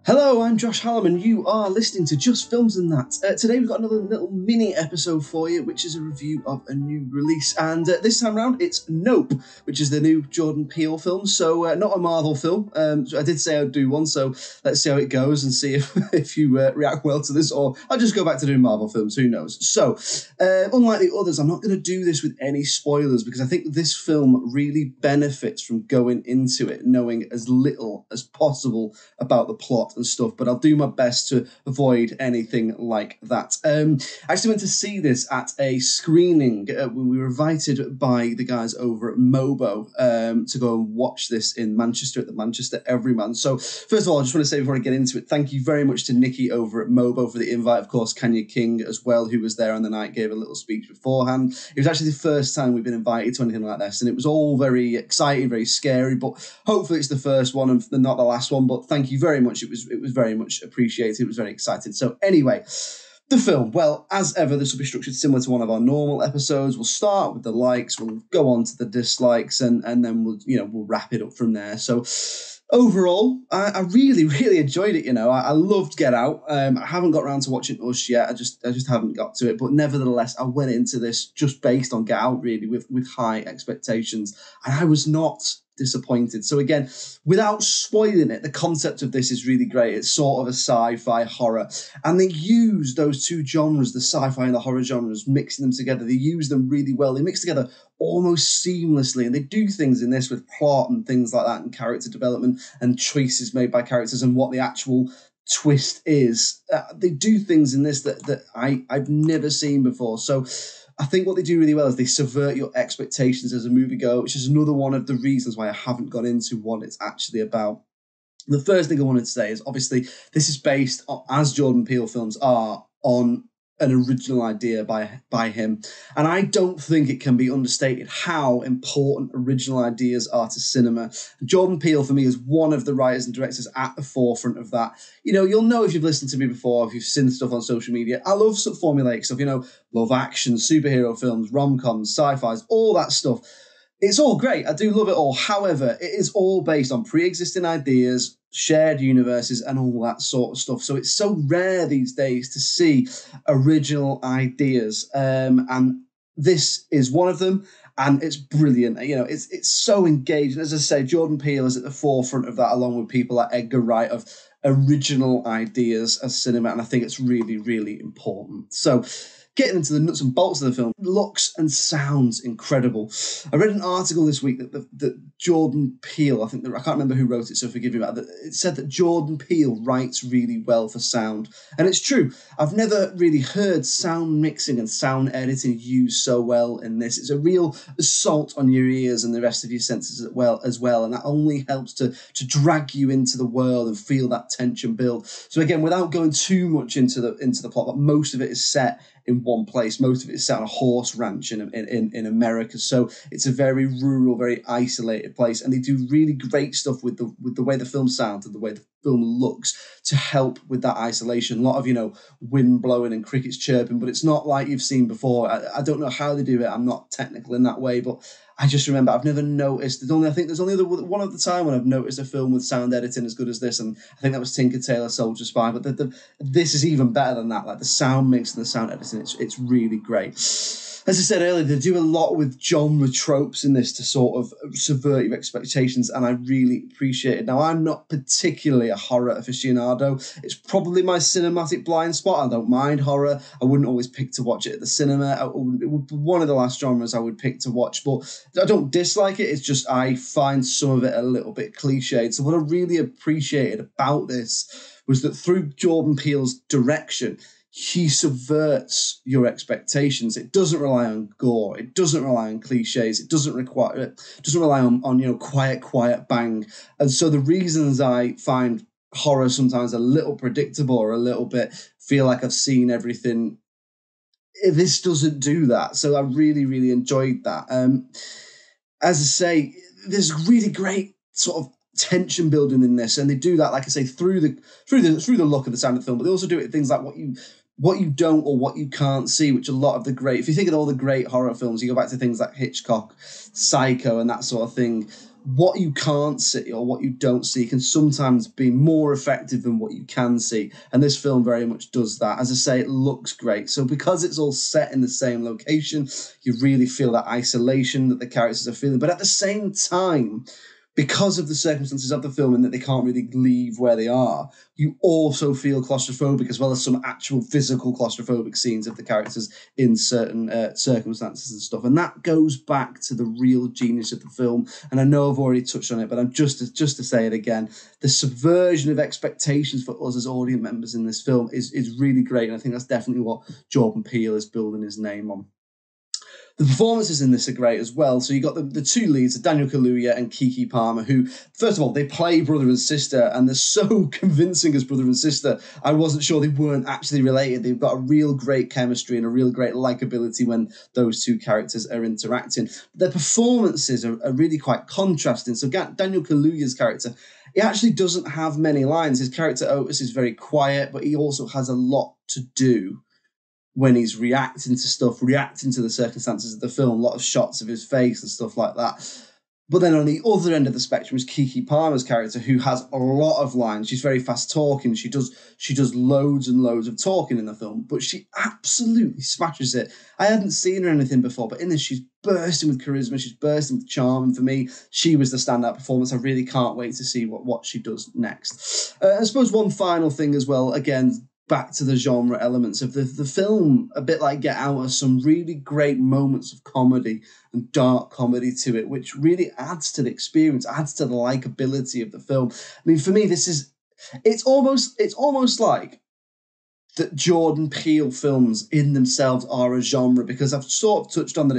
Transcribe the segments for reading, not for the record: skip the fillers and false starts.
Hello, I'm Josh Hallam, and you are listening to Just Films and That. Today we've got another little mini episode for you, which is a review of a new release. And this time round, it's Nope, which is the new Jordan Peele film. So not a Marvel film. So I did say I'd do one, so let's see how it goes and see if you react well to this, or I'll just go back to doing Marvel films, who knows. So, unlike the others, I'm not going to do this with any spoilers, because I think this film really benefits from going into it knowing as little as possible about the plot and stuff, but I'll do my best to avoid anything like that. I actually went to see this at a screening. We were invited by the guys over at Mobo to go and watch this in Manchester at the Manchester Everyman. So first of all, I just want to say before I get into it, thank you very much to Nikki over at Mobo for the invite. Of course, Kenya King as well, who was there on the night, gave a little speech beforehand. It was actually the first time we've been invited to anything like this, and it was all very exciting, very scary, but hopefully it's the first one and not the last one. But thank you very much. It was very much appreciated. It was very exciting. So anyway, the film, well, as ever, this will be structured similar to one of our normal episodes. We'll start with the likes, we'll go on to the dislikes, and then we'll wrap it up from there. So overall, I really, really enjoyed it. I loved Get Out. I haven't got around to watching Us yet. I just haven't got to it. But nevertheless, I went into this just based on Get Out, really, with high expectations, and I was not disappointed. So again, without spoiling it, the concept of this is really great. It's sort of a sci-fi horror, and they use those two genres, the sci-fi and the horror genres, mixing them together. They use them really well. They mix together almost seamlessly, and they do things in this with plot and things like that, and character development and choices made by characters and what the actual twist is. They do things in this that I've never seen before. So I think what they do really well is they subvert your expectations as a moviegoer, which is another one of the reasons why I haven't got into what it's actually about. The first thing I wanted to say is, obviously, this is based, as Jordan Peele films are, on an original idea by him. And I don't think it can be understated how important original ideas are to cinema. Jordan Peele, for me, is one of the writers and directors at the forefront of that. You'll know if you've listened to me before, if you've seen stuff on social media. I love some formulaic stuff, love action, superhero films, rom-coms, sci-fis, all that stuff. It's all great. I do love it all. However, it is all based on pre-existing ideas, shared universes, and all that sort of stuff. So it's so rare these days to see original ideas. And this is one of them. And it's brilliant. It's so engaging. As I say, Jordan Peele is at the forefront of that, along with people like Edgar Wright, of original ideas as cinema. And I think it's really, really important. So getting into the nuts and bolts of the film, looks and sounds incredible. I read an article this week that Jordan Peele, I can't remember who wrote it, so forgive me, but it said that Jordan Peele writes really well for sound. And it's true. I've never really heard sound mixing and sound editing used so well in this. It's a real assault on your ears and the rest of your senses as well. And that only helps to drag you into the world and feel that tension build. So again, without going too much into the plot, but most of it is set in one place. Most of it is set on a horse ranch in America. So it's a very rural, very isolated place. And they do really great stuff with the way the film sounds and the way the film looks to help with that isolation. A lot of, wind blowing and crickets chirping, but it's not like you've seen before. I don't know how they do it. I'm not technical in that way, but I just remember I've never noticed. There's only one other time when I've noticed a film with sound editing as good as this, and I think that was Tinker Tailor Soldier Spy. But this is even better than that. Like the sound mix and the sound editing, it's really great. As I said earlier, they do a lot with genre tropes in this to sort of subvert your expectations, and I really appreciate it. Now, I'm not particularly a horror aficionado. It's probably my cinematic blind spot. I don't mind horror. I wouldn't always pick to watch it at the cinema. It would be one of the last genres I would pick to watch, but I don't dislike it. It's just I find some of it a little bit cliched. So what I really appreciated about this was that through Jordan Peele's direction, he subverts your expectations. It doesn't rely on gore. It doesn't rely on cliches. It doesn't rely on quiet bang. And so the reasons I find horror sometimes a little predictable or a little bit feel like I've seen everything, this doesn't do that. So I really, really enjoyed that. As I say, there's really great sort of tension building in this, and they do that, like I say, through the look of the sound of the film, but they also do it with things like what you don't or what you can't see, which a lot of the great, if you think of all the great horror films, you go back to things like Hitchcock, Psycho, and that sort of thing. what you can't see or what you don't see can sometimes be more effective than what you can see. And this film very much does that. As I say, it looks great. So because it's all set in the same location, you really feel that isolation that the characters are feeling. But at the same time, because of the circumstances of the film and that they can't really leave where they are, you also feel claustrophobic, as well as some actual physical claustrophobic scenes of the characters in certain circumstances and stuff. And that goes back to the real genius of the film. And I know I've already touched on it, but I'm just to say it again, the subversion of expectations for us as audience members in this film is really great. And I think that's definitely what Jordan Peele is building his name on. The performances in this are great as well. So you got the two leads, Daniel Kaluuya and Keke Palmer, who, first of all, they play brother and sister, and they're so convincing as brother and sister. I wasn't sure they weren't actually related. They've got a real great chemistry and a real great likability when those two characters are interacting. Their performances are really quite contrasting. So Daniel Kaluuya's character, he actually doesn't have many lines. His character Otis is very quiet, but he also has a lot to do when he's reacting to stuff, reacting to the circumstances of the film, a lot of shots of his face and stuff like that. But then on the other end of the spectrum is Keke Palmer's character, who has a lot of lines. She's very fast talking. She does loads and loads of talking in the film, but she absolutely smashes it. I hadn't seen her in anything before, but in this, she's bursting with charisma. She's bursting with charm. And for me, she was the standout performance. I really can't wait to see what she does next. I suppose one final thing as well, again, back to the genre elements of the film, a bit like Get Out, has some really great moments of comedy and dark comedy to it, which really adds to the experience, adds to the likability of the film. I mean, for me, it's almost like that Jordan Peele films in themselves are a genre, because I've sort of touched on that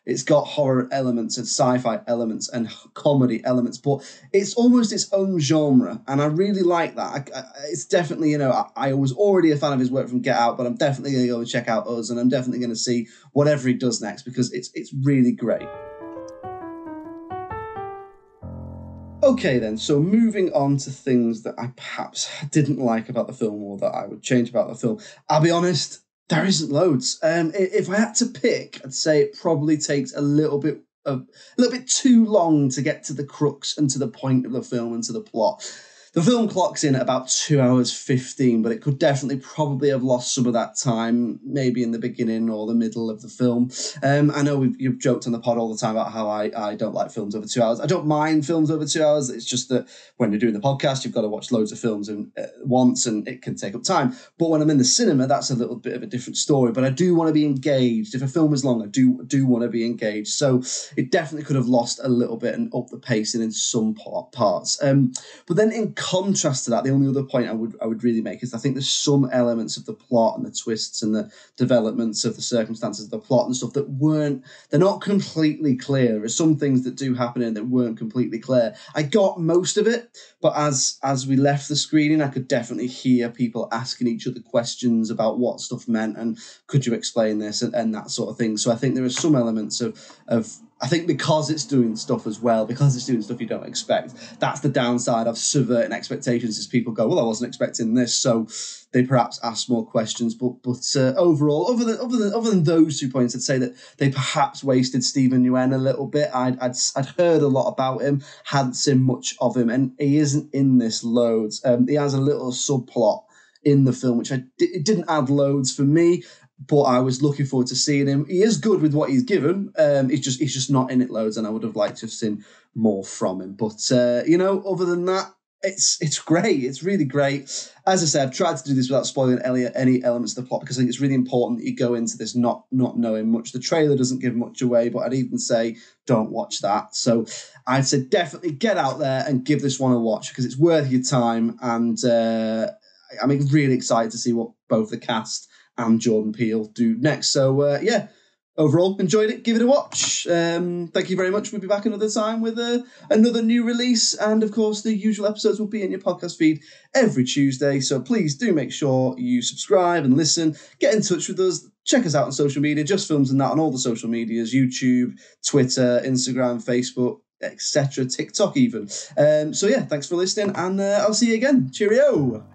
it's got horror elements and sci-fi elements and comedy elements, but it's almost its own genre, and I really like that. It's definitely, I was already a fan of his work from Get Out, but I'm definitely going to go and check out Us, and I'm definitely going to see whatever he does next, because it's really great. Okay then, so moving on to things that I perhaps didn't like about the film or that I would change about the film. I'll be honest, there isn't loads. If I had to pick, I'd say it probably takes a little bit too long to get to the crux and to the point of the film and to the plot. The film clocks in at about 2 hours 15, but it could definitely probably have lost some of that time, maybe in the beginning or the middle of the film. I know you've joked on the pod all the time about how I don't like films over 2 hours. I don't mind films over 2 hours. It's just that when you're doing the podcast, you've got to watch loads of films once, and it can take up time. But when I'm in the cinema, that's a little bit of a different story. But I do want to be engaged. If a film is long, I do want to be engaged. So it definitely could have lost a little bit and up the pacing in some parts. But then in contrast to that, the only other point I would really make is I think there's some elements of the plot and the twists and the developments of the circumstances of the plot and stuff that they're not completely clear. There's some things that do happen in that weren't completely clear. I got most of it, but as we left the screening, I could definitely hear people asking each other questions about what stuff meant and could you explain this and that sort of thing. So I think there are some elements of I think because it's doing stuff as well, because it's doing stuff you don't expect, that's the downside of subverting expectations, is people go, well, I wasn't expecting this, so they perhaps ask more questions. But overall, other than those 2 points, I'd say that they perhaps wasted Stephen Yeun a little bit. I'd heard a lot about him, hadn't seen much of him, and he isn't in this loads. He has a little subplot in the film, which it didn't add loads for me, but I was looking forward to seeing him. He is good with what he's given. He's just not in it loads, and I would have liked to have seen more from him. But other than that, it's great. It's really great. As I said, I've tried to do this without spoiling any elements of the plot, because I think it's really important that you go into this not knowing much. The trailer doesn't give much away, but I'd even say don't watch that. So I'd say definitely get out there and give this one a watch, because it's worth your time. And I'm really excited to see what both the cast and Jordan Peele do next. So overall enjoyed it. Give it a watch. Thank you very much. We'll be back another time with another new release, and of course the usual episodes will be in your podcast feed every Tuesday. So please do make sure you subscribe and listen. Get in touch with us. Check us out on social media, Just Films and That, on all the social medias: YouTube, Twitter, Instagram, Facebook, etc., TikTok even. Thanks for listening, and I'll see you again. Cheerio.